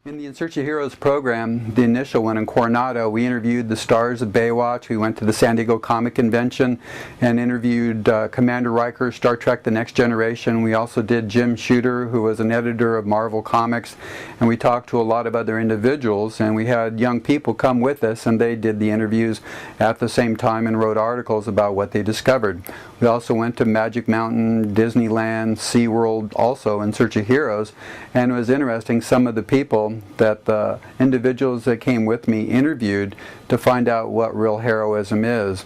In the In Search of Heroes program, the initial one in Coronado, we interviewed the stars of Baywatch. We went to the San Diego Comic Convention and interviewed Commander Riker, Star Trek The Next Generation. We also did Jim Shooter, who was an editor of Marvel Comics, and we talked to a lot of other individuals, and we had young people come with us, and they did the interviews at the same time and wrote articles about what they discovered. We also went to Magic Mountain, Disneyland, SeaWorld, also in Search of Heroes, and it was interesting, some of the people that the individuals that came with me interviewed to find out what real heroism is.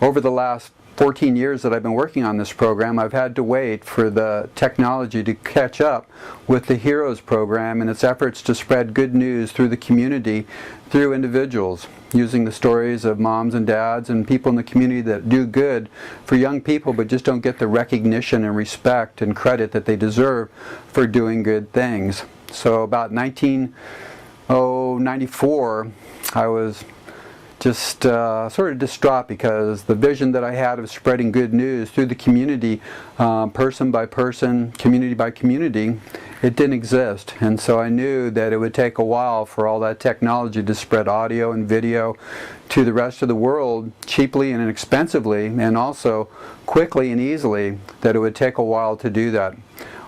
Over the last 14 years that I've been working on this program, I've had to wait for the technology to catch up with the Heroes program and its efforts to spread good news through the community through individuals, using the stories of moms and dads and people in the community that do good for young people but just don't get the recognition and respect and credit that they deserve for doing good things. So about 1994, I was just sort of distraught because the vision that I had of spreading good news through the community, person by person, community by community, it didn't exist. And so I knew that it would take a while for all that technology to spread audio and video to the rest of the world cheaply and inexpensively, and also quickly and easily, that it would take a while to do that.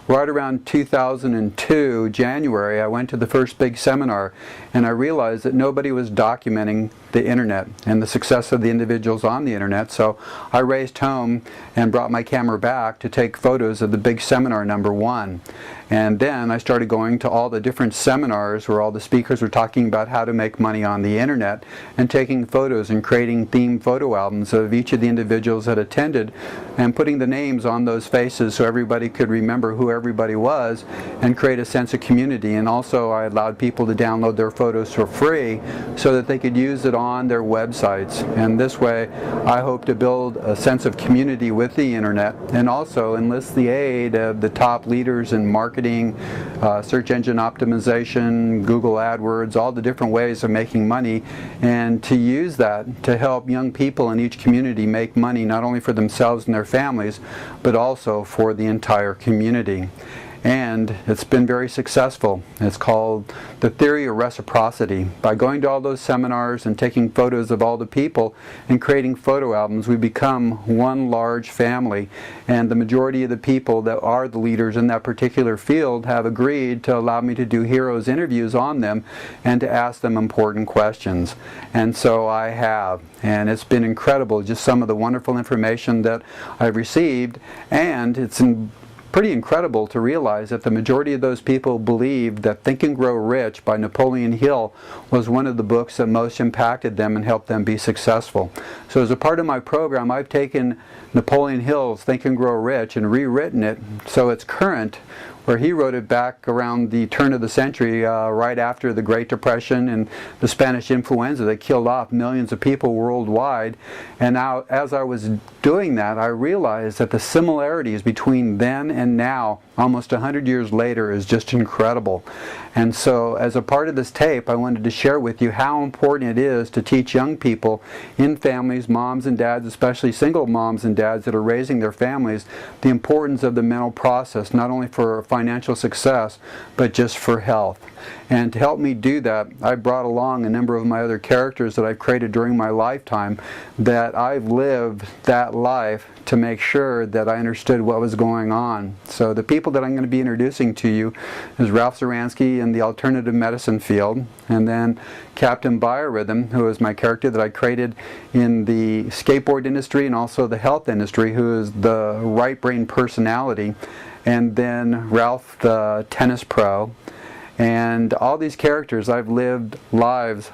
Right around 2002, January, I went to the first big seminar, and I realized that nobody was documenting the internet and the success of the individuals on the internet. So I raced home and brought my camera back to take photos of the big seminar #1. And then I started going to all the different seminars where all the speakers were talking about how to make money on the internet, and taking photos and creating themed photo albums of each of the individuals that attended, and putting the names on those faces so everybody could remember who everybody was and create a sense of community. And also I allowed people to download their photos for free so that they could use it on their websites. And this way I hope to build a sense of community with the internet, and also enlist the aid of the top leaders in marketing, search engine optimization, Google AdWords, all the different ways of making money, and to use that to help young people in each community make money not only for themselves and their families, but also for the entire community. And it's been very successful. It's called the theory of reciprocity. By going to all those seminars and taking photos of all the people and creating photo albums, we become one large family. And the majority of the people that are the leaders in that particular field have agreed to allow me to do Heroes interviews on them and to ask them important questions. And so I have. And it's been incredible, just some of the wonderful information that I've received. And it's pretty incredible to realize that the majority of those people believed that Think and Grow Rich by Napoleon Hill was one of the books that most impacted them and helped them be successful. So as a part of my program, I've taken Napoleon Hill's Think and Grow Rich and rewritten it so it's current, where he wrote it back around the turn of the century, right after the Great Depression and the Spanish influenza that killed off millions of people worldwide. And now, as I was doing that, I realized that the similarities between then and now, almost 100 years later, is just incredible. And so, as a part of this tape, I wanted to share with you how important it is to teach young people in families, moms and dads, especially single moms and dads that are raising their families, the importance of the mental process, not only for financial success, but just for health. And to help me do that, I brought along a number of my other characters that I've created during my lifetime, that I've lived that life to make sure that I understood what was going on. So the people that I'm going to be introducing to you is Ralph Zuranski in the alternative medicine field, and then Captain Biorhythm, who is my character that I created in the skateboard industry and also the health industry, who is the right brain personality, and then Ralph the tennis pro. And all these characters, I've lived lives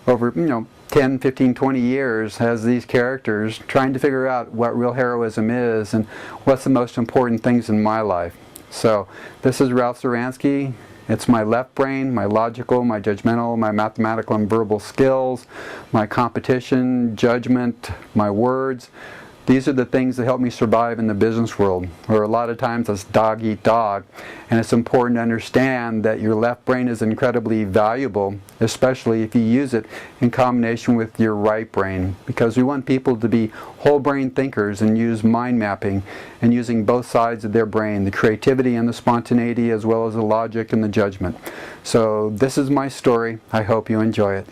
over 10, 15, 20 years as these characters, trying to figure out what real heroism is and what's the most important things in my life. So this is Ralph Zuranski. It's my left brain, my logical, my judgmental, my mathematical and verbal skills, my competition, judgment, my words. These are the things that help me survive in the business world, where a lot of times it's dog eat dog. And it's important to understand that your left brain is incredibly valuable, especially if you use it in combination with your right brain, because we want people to be whole brain thinkers and use mind mapping and using both sides of their brain, the creativity and the spontaneity, as well as the logic and the judgment. So this is my story. I hope you enjoy it.